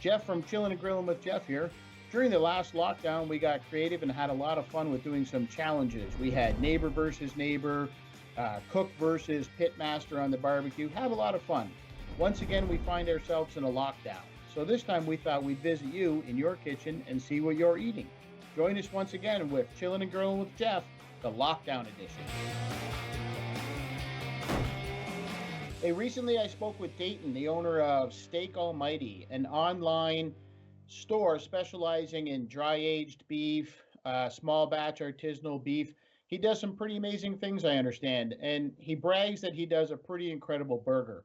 Jeff from Chillin N Grillin with Jeff here. During the last lockdown, we got creative and had a lot of fun with doing some challenges. We had neighbor versus neighbor, cook versus pitmaster on the barbecue. Had a lot of fun. Once again, we find ourselves in a lockdown. So this time we thought we'd visit you in your kitchen and see what you're eating. Join us once again with Chillin N Grillin with Jeff, the lockdown edition. Hey, recently I spoke with Dayton, the owner of Steak Almighty, an online store specializing in dry-aged beef, small batch artisanal beef. He does some pretty amazing things, I understand, and he brags that he does a pretty incredible burger.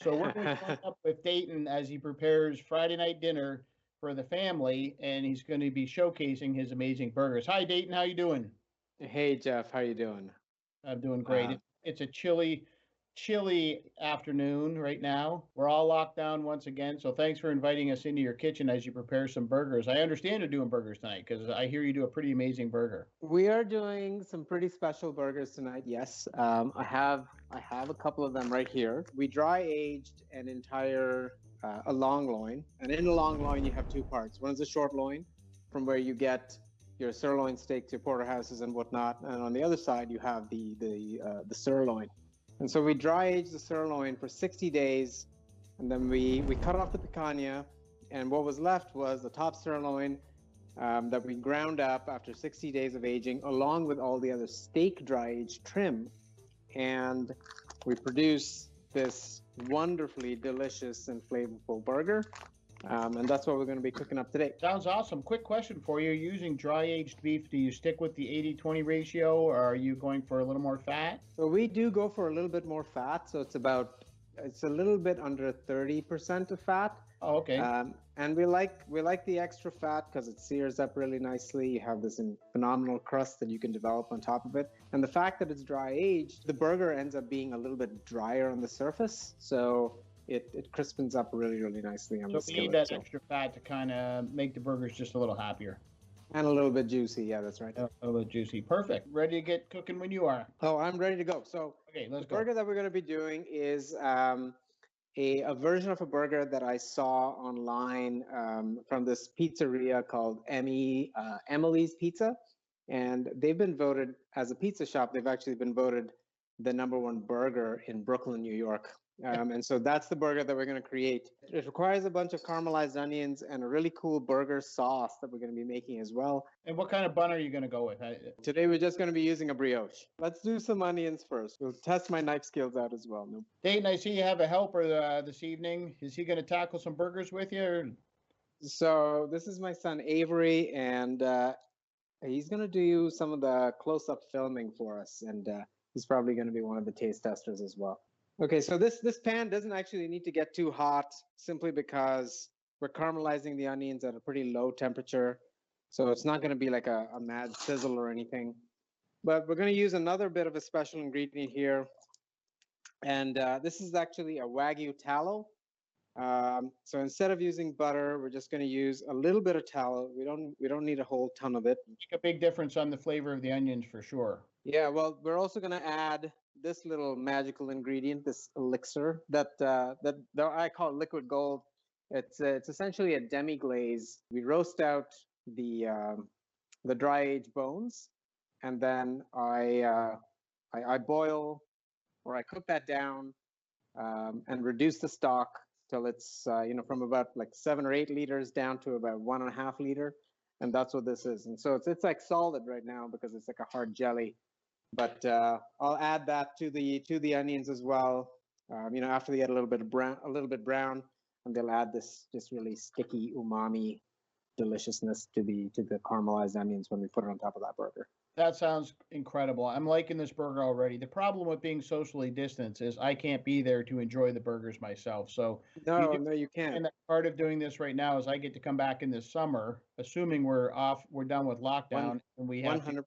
So we're going to join up with Dayton as he prepares Friday night dinner for the family, and he's going to be showcasing his amazing burgers. Hi, Dayton. How you doing? Hey, Jeff. How you doing? I'm doing great. It's a chilly afternoon right now. We're all locked down once again, so thanks for inviting us into your kitchen as you prepare some burgers. I understand you're doing burgers tonight because I hear you do a pretty amazing burger. We are doing some pretty special burgers tonight. Yes, I have a couple of them right here. We dry aged an entire a long loin, and in a long loin you have two parts. One is a short loin, from where you get your sirloin steak to porterhouses and whatnot, and on the other side you have the sirloin. And so we dry age the sirloin for 60 days, and then we cut off the picanha, and what was left was the top sirloin that we ground up after 60 days of aging, along with all the other steak dry aged trim, and we produce this wonderfully delicious and flavorful burger. And that's what we're going to be cooking up today. Sounds awesome. Quick question for you. Using dry-aged beef, do you stick with the 80-20 ratio, or are you going for a little more fat? So we do go for a little bit more fat. So it's a little bit under 30% of fat. Oh, okay. And we like the extra fat because it sears up really nicely. You have this phenomenal crust that you can develop on top of it. And the fact that it's dry-aged, the burger ends up being a little bit drier on the surface. So it crispens up really, really nicely on the skillet. So you need that extra fat to kind of make the burgers just a little happier. And a little bit juicy. Yeah, that's right. A little juicy. Perfect. Ready to get cooking when you are. Oh, I'm ready to go. So okay, let's go. The burger that we're going to be doing is a version of a burger that I saw online from this pizzeria called Emily's Pizza. And they've been voted, as a pizza shop, they've actually been voted the #1 burger in Brooklyn, New York. And so that's the burger that we're going to create. It requires a bunch of caramelized onions and a really cool burger sauce that we're going to be making as well. And what kind of bun are you going to go with? Today we're just going to be using a brioche. Let's do some onions first. We'll test my knife skills out as well. Dayton, I see you have a helper this evening. Is he going to tackle some burgers with you? Or? So this is my son Avery, and he's going to do some of the close-up filming for us, and he's probably going to be one of the taste testers as well. Okay, so this pan doesn't actually need to get too hot simply because we're caramelizing the onions at a pretty low temperature. So it's not going to be like a mad sizzle or anything. But we're going to use another bit of a special ingredient here. And this is actually a Wagyu tallow. So instead of using butter, we're just going to use a little bit of tallow. We don't need a whole ton of it. Make a big difference on the flavor of the onions for sure. Yeah, well, we're also going to add this little magical ingredient, this elixir that I call liquid gold. It's essentially a demi glaze. We roast out the dry aged bones, and then I boil or I cook that down and reduce the stock till it's from about like 7 or 8 liters down to about 1.5 liter, and that's what this is. And so it's like solid right now because it's like a hard jelly. But I'll add that to the onions as well. After they get a little bit brown, and they'll add this just really sticky umami deliciousness to the caramelized onions when we put it on top of that burger. That sounds incredible. I'm liking this burger already. The problem with being socially distanced is I can't be there to enjoy the burgers myself. So no, you can't. And part of doing this right now is I get to come back in this summer, assuming we're done with lockdown, and we have 100%.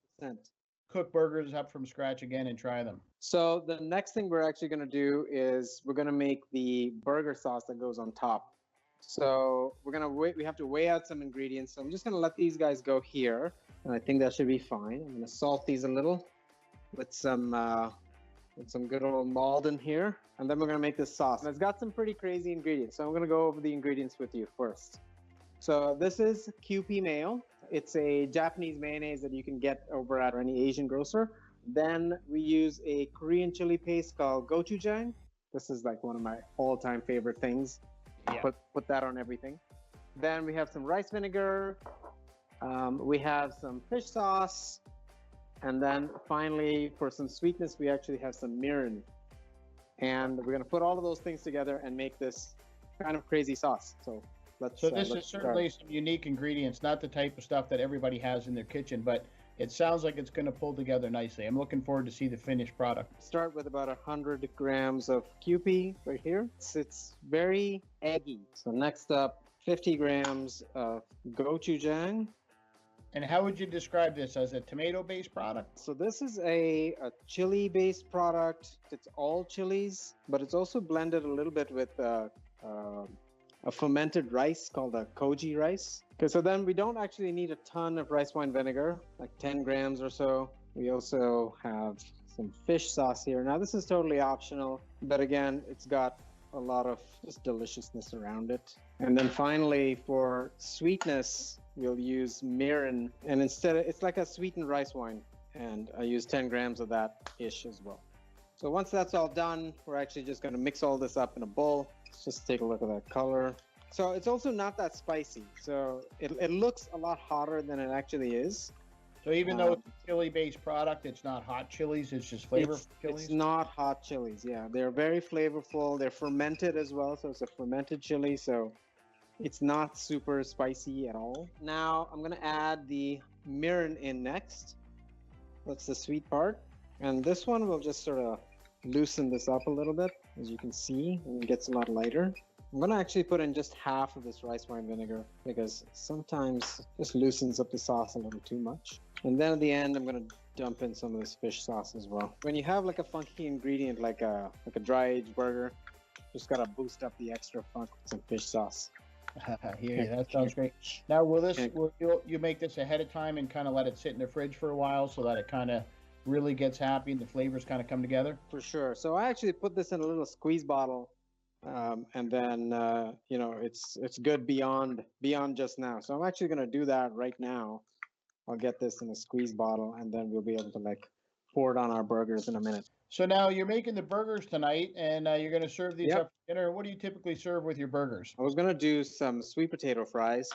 Cook burgers up from scratch again and try them. So the next thing we're actually going to do is we're going to make the burger sauce that goes on top. So we have to weigh out some ingredients. So I'm just going to let these guys go here, and I think that should be fine. I'm going to salt these a little with some good old Malden here, and then we're going to make this sauce. And it's got some pretty crazy ingredients. So I'm going to go over the ingredients with you first. So this is QP mayo. It's a Japanese mayonnaise that you can get over at any Asian grocer. Then we use a Korean chili paste called gochujang. This is like one of my all-time favorite things. Yeah. Put that on everything. Then we have some rice vinegar. We have some fish sauce. And then finally, for some sweetness, we actually have some mirin. And we're going to put all of those things together and make this kind of crazy sauce. So this is certainly some unique ingredients, not the type of stuff that everybody has in their kitchen, but it sounds like it's going to pull together nicely. I'm looking forward to see the finished product. Start with about 100 grams of QP right here. It's very eggy. So next up, 50 grams of gochujang. And how would you describe this, as a tomato-based product? So this is a chili-based product. It's all chilies, but it's also blended a little bit with a fermented rice called a koji rice. Okay, so then we don't actually need a ton of rice wine vinegar, like 10 grams or so. We also have some fish sauce here. Now this is totally optional, but again, it's got a lot of just deliciousness around it. And then finally, for sweetness, we'll use mirin, and instead it's like a sweetened rice wine, and I use 10 grams of that ish as well. So once that's all done, we're actually just going to mix all this up in a bowl. Let's just take a look at that color. So it's also not that spicy, so it looks a lot hotter than it actually is. So even though it's a chili-based product, it's not hot chilies, it's just flavorful chilies? It's not hot chilies, yeah. They're very flavorful. They're fermented as well, so it's a fermented chili, so it's not super spicy at all. Now I'm going to add the mirin in next. That's the sweet part. And this one will just sort of loosen this up a little bit, as you can see, and it gets a lot lighter. I'm going to actually put in just half of this rice wine vinegar because sometimes it just loosens up the sauce a little too much. And then at the end, I'm going to dump in some of this fish sauce as well. When you have like a funky ingredient like a dry-aged burger, just got to boost up the extra funk with some fish sauce. Yeah, that sounds great. Now, will you make this ahead of time and kind of let it sit in the fridge for a while so that it kind of really gets happy and the flavors kind of come together? For sure. So I actually put this in a little squeeze bottle, and then it's good beyond just now. So I'm actually going to do that right now. I'll get this in a squeeze bottle, and then we'll be able to like pour it on our burgers in a minute. So now you're making the burgers tonight, and you're going to serve these up for dinner. What do you typically serve with your burgers? I was going to do some sweet potato fries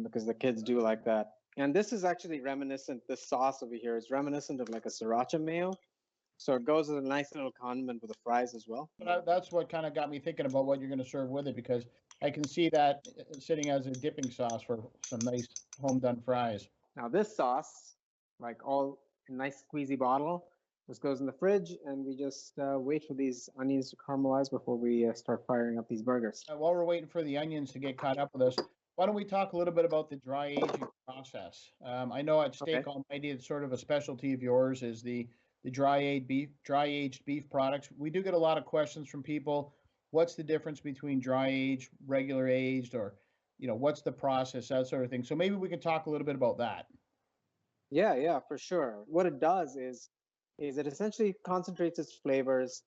because the kids do like that. And this is actually reminiscent, this sauce over here is reminiscent of like a sriracha mayo. So it goes as a nice little condiment with the fries as well. But that's what kind of got me thinking about what you're going to serve with it, because I can see that sitting as a dipping sauce for some nice home-done fries. Now this sauce, like all nice squeezy bottle, this goes in the fridge, and we just wait for these onions to caramelize before we start firing up these burgers. While we're waiting for the onions to get caught up with us, why don't we talk a little bit about the dry aging process? I know at Steak Almighty, it's sort of a specialty of yours is the dry aged beef products. We do get a lot of questions from people. What's the difference between dry aged, regular aged, or what's the process, that sort of thing. So maybe we can talk a little bit about that. Yeah, for sure. What it does is it essentially concentrates its flavors,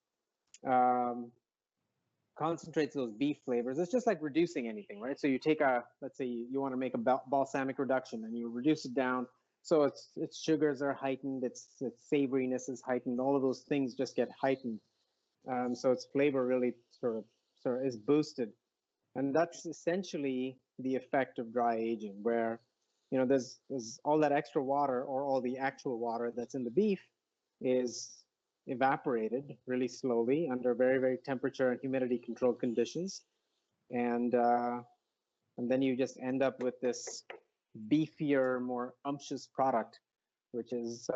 concentrates those beef flavors. It's just like reducing anything, right? So you take let's say you want to make a balsamic reduction, and you reduce it down. So its sugars are heightened, its savoriness is heightened, all of those things just get heightened. So its flavor really sort of is boosted. And that's essentially the effect of dry aging, where there's all that extra water, or all the actual water that's in the beef is evaporated really slowly under very, very temperature and humidity controlled conditions. And then you just end up with this beefier, more umptious product, which is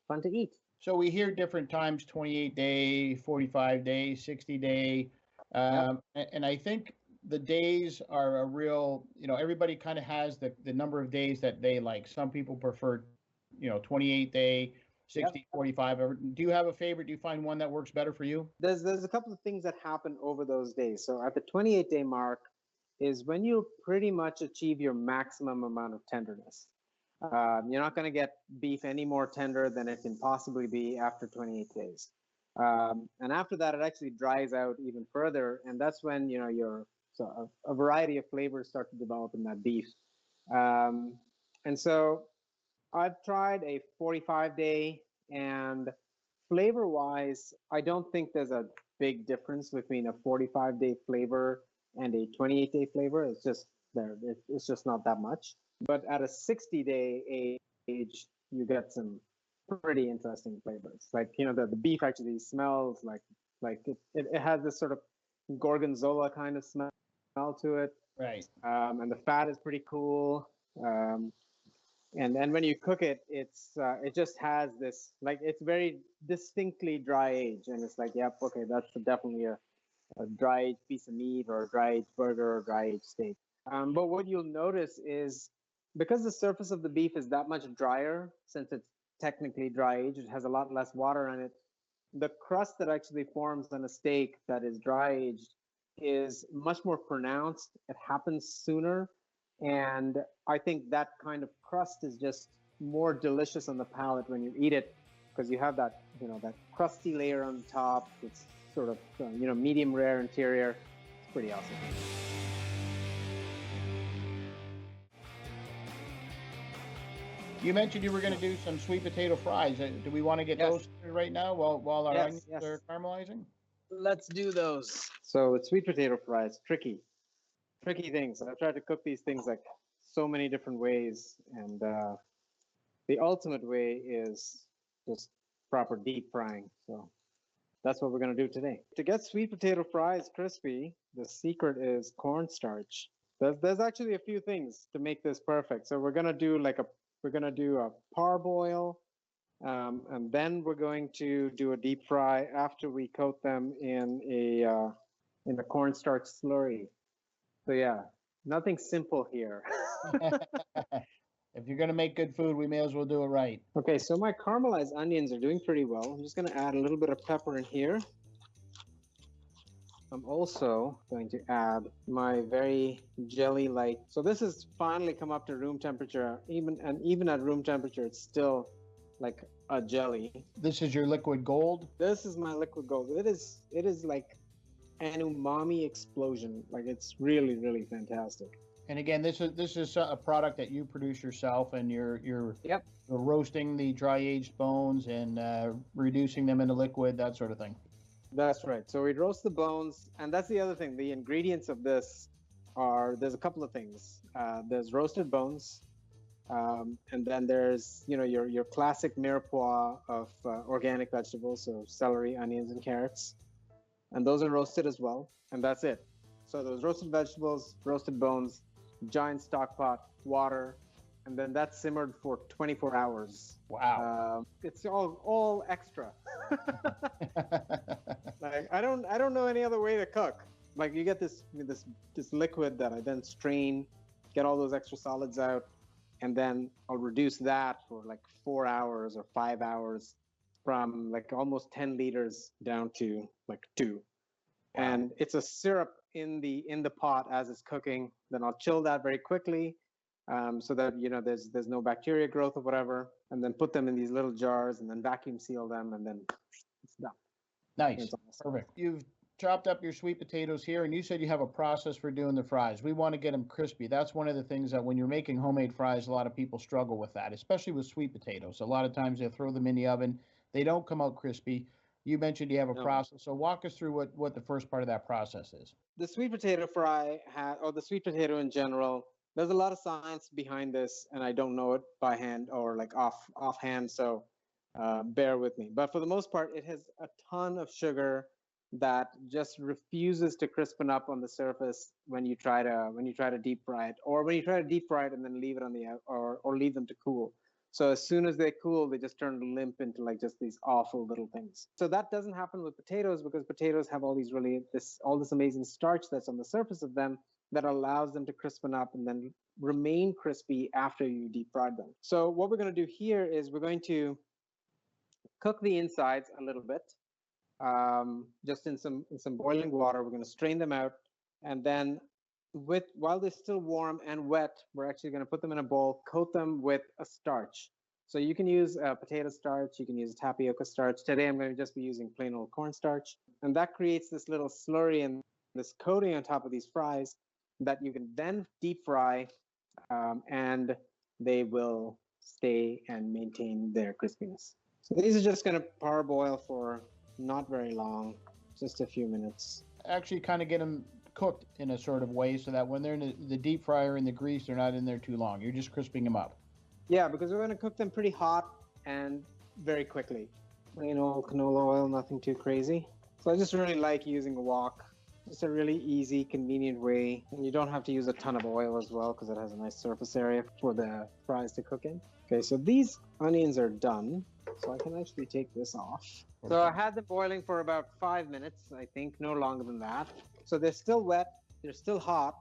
fun to eat. So we hear different times, 28-day, 45-day, 60-day. And I think the days are a real, everybody kind of has the number of days that they like. Some people prefer, 28-day, 60, 45. Do you have a favorite? Do you find one that works better for you? There's a couple of things that happen over those days. So at the 28-day mark is when you pretty much achieve your maximum amount of tenderness. You're not going to get beef any more tender than it can possibly be after 28 days. And after that, it actually dries out even further. And that's when, your So a variety of flavors start to develop in that beef. Um, and so I've tried a 45-day, and flavor-wise, I don't think there's a big difference between a 45-day flavor and a 28-day flavor. It's just there. It's just not that much. But at a 60-day age, you get some pretty interesting flavors. Like, the beef actually smells like it has this sort of gorgonzola kind of smell to it. Right. And the fat is pretty cool. And then when you cook it, it just has this, like, it's very distinctly dry aged, and it's like, yep, okay, that's definitely a dry aged piece of meat or a dry aged burger or dry aged steak. But what you'll notice is, because the surface of the beef is that much drier, since it's technically dry aged, it has a lot less water in it. The crust that actually forms on a steak that is dry aged is much more pronounced. It happens sooner. And I think that kind of crust is just more delicious on the palate when you eat it, because you have that, that crusty layer on the top. It's sort of, medium rare interior. It's pretty awesome. You mentioned you were going to do some sweet potato fries. Do we want to get those right now while our onions are caramelizing? Let's do those. So with sweet potato fries, tricky things. I've tried to cook these things like so many different ways, and the ultimate way is just proper deep frying. So that's what we're going to do today. To get sweet potato fries crispy, the secret is cornstarch. There's actually a few things to make this perfect. So we're going to do a parboil, and then we're going to do a deep fry after we coat them in a cornstarch slurry. So yeah, nothing simple here. If you're going to make good food, we may as well do it right. Okay, so my caramelized onions are doing pretty well. I'm just going to add a little bit of pepper in here. I'm also going to add my very jelly-like. So this has finally come up to room temperature. Even at room temperature, it's still like a jelly. This is your liquid gold? This is my liquid gold. It is like an umami explosion. Like, it's really, really fantastic. And again, this is a product that you produce yourself, and you're roasting the dry aged bones and reducing them into liquid, that sort of thing. That's right. So we roast the bones, and that's the other thing. The ingredients of this there's a couple of things. There's roasted bones, and then there's your classic mirepoix of organic vegetables, so celery, onions, and carrots. And those are roasted as well, and that's it. So those roasted vegetables, roasted bones, giant stock pot, water, and then that's simmered for 24 hours. Wow. It's all extra. Like, I don't know any other way to cook. Like, you get this liquid that I then strain, get all those extra solids out, and then I'll reduce that for like 4 hours or 5 hours, from like almost 10 liters down to like 2. Wow. And it's a syrup in the pot as it's cooking. Then I'll chill that very quickly, so that there's no bacteria growth or whatever, and then put them in these little jars and then vacuum seal them, and then it's done. Nice. Perfect. You've chopped up your sweet potatoes here, and you said you have a process for doing the fries. We want to get them crispy. That's one of the things that when you're making homemade fries, a lot of people struggle with that, especially with sweet potatoes. A lot of times they throw them in the oven. They don't come out crispy. You mentioned you have a process. So walk us through what the first part of that process is. The sweet potato fry, or the sweet potato in general, there's a lot of science behind this, and I don't know it by hand or like offhand, so bear with me. But for the most part, it has a ton of sugar that just refuses to crispen up on the surface when you try to deep fry it, or when you try to deep fry it and then leave it on or leave them to cool. So as soon as they cool, they just turn limp into like just these awful little things. So that doesn't happen with potatoes, because potatoes have all this amazing starch that's on the surface of them that allows them to crispen up and then remain crispy after you deep fried them. So what we're going to do here is we're going to cook the insides a little bit, just in some boiling water. We're going to strain them out, and then while they're still warm and wet, we're actually going to put them in a bowl, coat them with a starch. So you can use potato starch, you can use tapioca starch. Today I'm going to just be using plain old cornstarch, and that creates this little slurry this coating on top of these fries that you can then deep fry, and they will stay and maintain their crispiness. So these are just going to parboil for not very long, just a few minutes. Actually, kind of get them cooked in a sort of way so that when they're in the deep fryer in the grease, they're not in there too long. You're just crisping them up. Yeah, because we're going to cook them pretty hot and very quickly. Plain old canola oil, nothing too crazy. So I just really like using a wok. It's a really easy, convenient way. And you don't have to use a ton of oil as well because it has a nice surface area for the fries to cook in. Okay, so these onions are done. So I can actually take this off. So I had them boiling for about 5 minutes, I think, no longer than that. So they're still wet, they're still hot.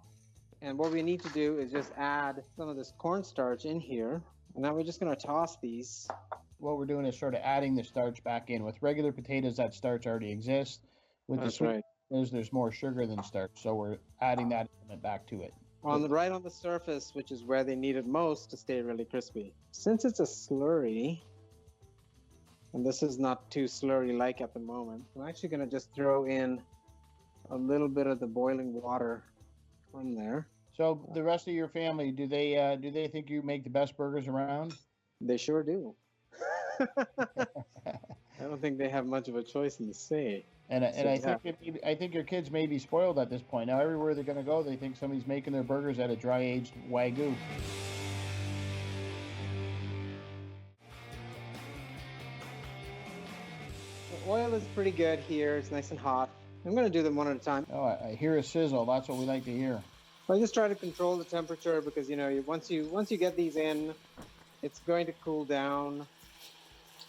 And what we need to do is just add some of this cornstarch in here. And now we're just going to toss these. What we're doing is sort of adding the starch back in. With regular potatoes, that starch already exists. With That's the right. potatoes, there's more sugar than starch, so we're adding that element back to it. Right on the surface, which is where they need it most to stay really crispy. Since it's a slurry, and this is not too slurry-like at the moment, I'm actually going to just throw in a little bit of the boiling water from there. So the rest of your family, do they think you make the best burgers around? They sure do. I don't think they have much of a choice in the say. And I think your kids may be spoiled at this point. Now everywhere they're going to go, they think somebody's making their burgers out of dry-aged Wagyu. The oil is pretty good here. It's nice and hot. I'm going to do them one at a time. Oh, I hear a sizzle. That's what we like to hear. I just try to control the temperature because, you know, once you get these in, it's going to cool down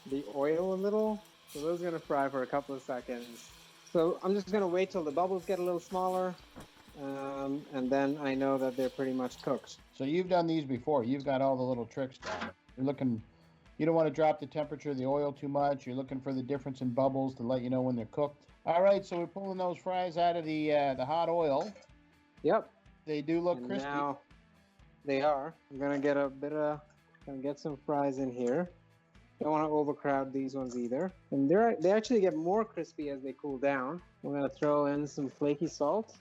the oil a little. So those are going to fry for a couple of seconds. So I'm just going to wait till the bubbles get a little smaller, and then I know that they're pretty much cooked. So you've done these before. You've got all the little tricks down. You don't want to drop the temperature of the oil too much. You're looking for the difference in bubbles to let you know when they're cooked. All right, so we're pulling those fries out of the hot oil. Yep. They do look crispy. Now they are. I'm going to get some fries in here. Don't want to overcrowd these ones either. And they actually get more crispy as they cool down. I'm going to throw in some flaky salt.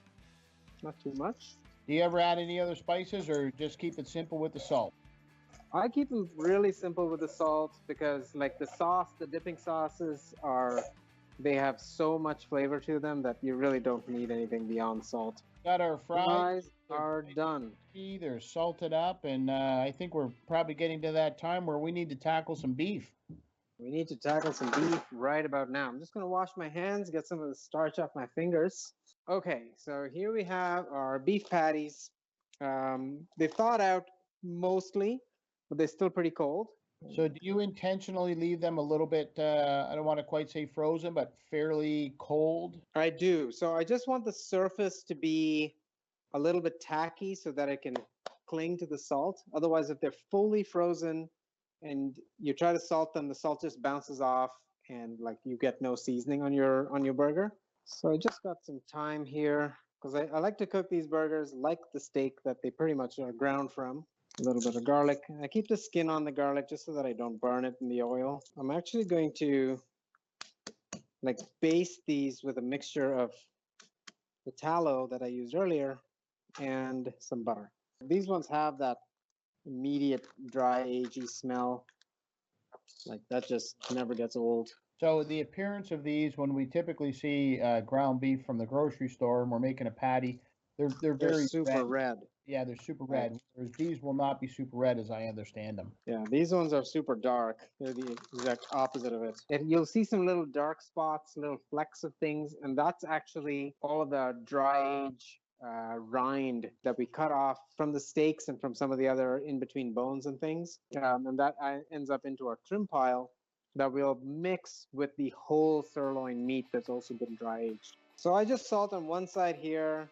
Not too much. Do you ever add any other spices or just keep it simple with the salt? I keep them really simple with the salt because like the sauce, the dipping sauces they have so much flavor to them that you really don't need anything beyond salt. Got our fries are done. They're salted up, and I think we're probably getting to that time where we need to tackle some beef. We need to tackle some beef right about now. I'm just going to wash my hands, get some of the starch off my fingers. Okay, so here we have our beef patties. They've thawed out mostly, but they're still pretty cold. So do you intentionally leave them a little bit, I don't want to quite say frozen, but fairly cold? I do. So I just want the surface to be a little bit tacky so that it can cling to the salt. Otherwise, if they're fully frozen and you try to salt them, the salt just bounces off and like you get no seasoning on your burger. So I just got some thyme here because I like to cook these burgers like the steak that they pretty much are ground from. A little bit of garlic. I keep the skin on the garlic just so that I don't burn it in the oil. I'm actually going to like baste these with a mixture of the tallow that I used earlier and some butter. These ones have that immediate dry agey smell. Like that just never gets old. So the appearance of these, when we typically see ground beef from the grocery store and we're making a patty, they're very super red. Yeah, they're super red. Whereas these will not be super red as I understand them. Yeah, these ones are super dark. They're the exact opposite of it. And you'll see some little dark spots, little flecks of things, and that's actually all of the dry age rind that we cut off from the steaks and from some of the other in-between bones and things. And that ends up into our trim pile that we'll mix with the whole sirloin meat that's also been dry aged. So I just salt on one side here,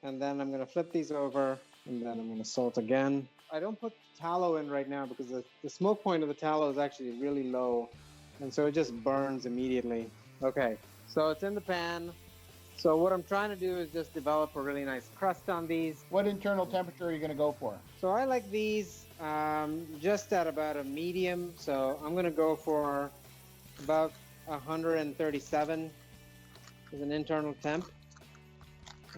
and then I'm going to flip these over, and then I'm going to salt again. I don't put tallow in right now because the smoke point of the tallow is actually really low, and so it just burns immediately. Okay, so it's in the pan. So what I'm trying to do is just develop a really nice crust on these. What internal temperature are you going to go for? So I like these just at about a medium. So I'm going to go for about 137 as an internal temp.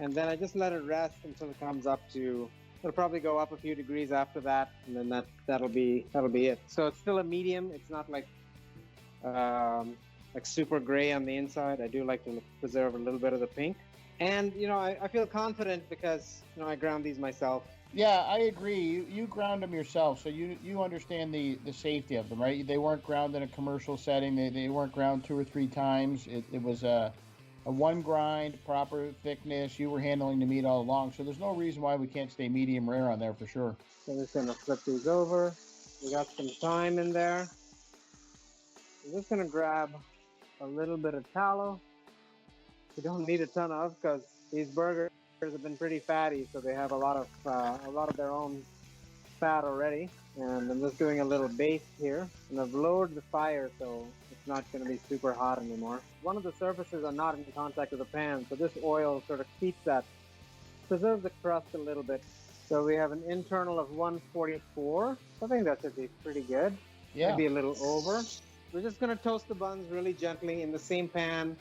and then I just let it rest until it comes up to. It'll probably go up a few degrees after that, and then that'll be it. So it's still a medium. It's not like super gray on the inside. I do like to preserve a little bit of the pink. And I feel confident because I ground these myself. Yeah, I agree. You ground them yourself, so you understand the safety of them, right? They weren't ground in a commercial setting. They weren't ground 2 or 3 times. It was a one grind, proper thickness. You were handling the meat all along, so there's no reason why we can't stay medium rare on there for sure. So I'm just gonna flip these over. We got some thyme in there. I'm just gonna grab a little bit of tallow. We don't need a ton of because these burgers have been pretty fatty, so they have a lot of their own fat already. And I'm just doing a little base here, and I've lowered the fire so it's not going to be super hot anymore. One of the surfaces are not in contact with the pan, so this oil sort of preserves the crust a little bit. So we have an internal of 144. I think that should be pretty good. Yeah. Maybe a little over. We're just going to toast the buns really gently in the same pan.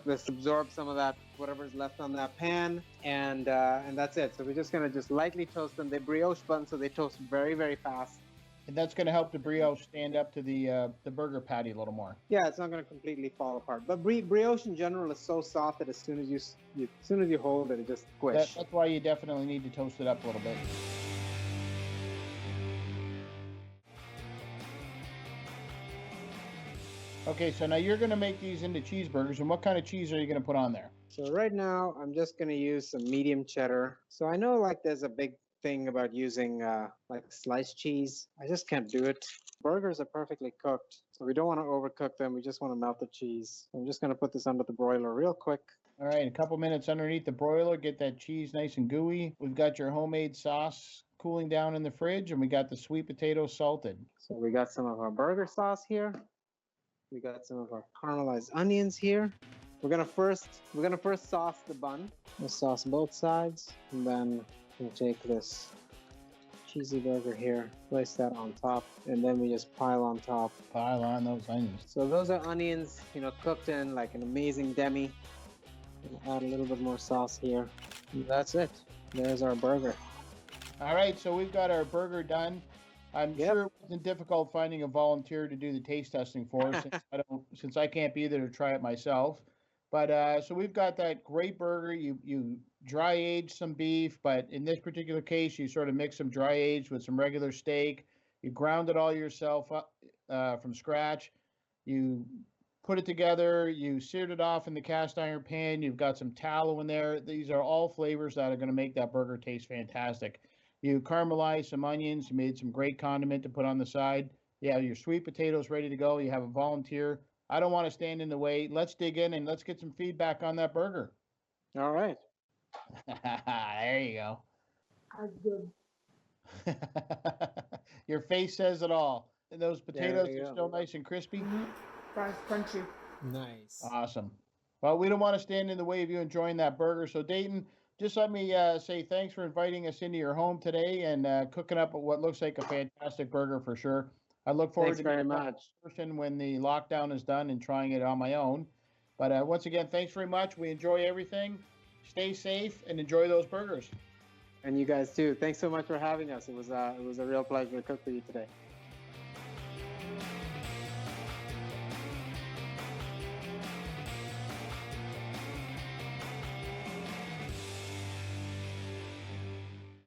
Just absorb some of that, whatever's left on that pan, and that's it. So we're just gonna lightly toast them. They're brioche buns, so they toast very, very fast. And that's going to help the brioche stand up to the burger patty a little more. Yeah, it's not going to completely fall apart. But brioche in general is so soft that as soon as you hold it, it just squish. That's why you definitely need to toast it up a little bit. Okay, so now you're going to make these into cheeseburgers, and what kind of cheese are you going to put on there? So right now, I'm just going to use some medium cheddar. So I know there's a big thing about using sliced cheese. I just can't do it. Burgers are perfectly cooked, so we don't want to overcook them. We just want to melt the cheese. I'm just going to put this under the broiler real quick. All right, a couple minutes underneath the broiler, get that cheese nice and gooey. We've got your homemade sauce cooling down in the fridge, and we got the sweet potato salted. So we got some of our burger sauce here. We got some of our caramelized onions here. We're gonna first sauce the bun. We'll sauce both sides, and then we'll take this cheesy burger here, place that on top, and then we just pile on top. Pile on those onions. So those are onions, cooked in like an amazing demi. We'll add a little bit more sauce here. And that's it. There's our burger. All right, so we've got our burger done. I'm sure it wasn't difficult finding a volunteer to do the taste testing for us since I can't be there to try it myself. But so we've got that great burger. You dry age some beef, but in this particular case, you sort of mix some dry aged with some regular steak. You ground it all yourself up from scratch. You put it together. You seared it off in the cast iron pan. You've got some tallow in there. These are all flavors that are going to make that burger taste fantastic. You caramelized some onions. You made some great condiment to put on the side. You have your sweet potatoes ready to go. You have a volunteer. I don't want to stand in the way. Let's dig in and let's get some feedback on that burger. All right. There you go. That's good. Your face says it all. And those potatoes are still nice and crispy. Mm-hmm. That's crunchy. Nice. Awesome. Well, we don't want to stand in the way of you enjoying that burger. So, Dayton, just let me say thanks for inviting us into your home today and cooking up what looks like a fantastic burger for sure. I look forward to very much person when the lockdown is done and trying it on my own. But once again, thanks very much. We enjoy everything. Stay safe and enjoy those burgers. And you guys too. Thanks so much for having us. It was a real pleasure to cook for you today.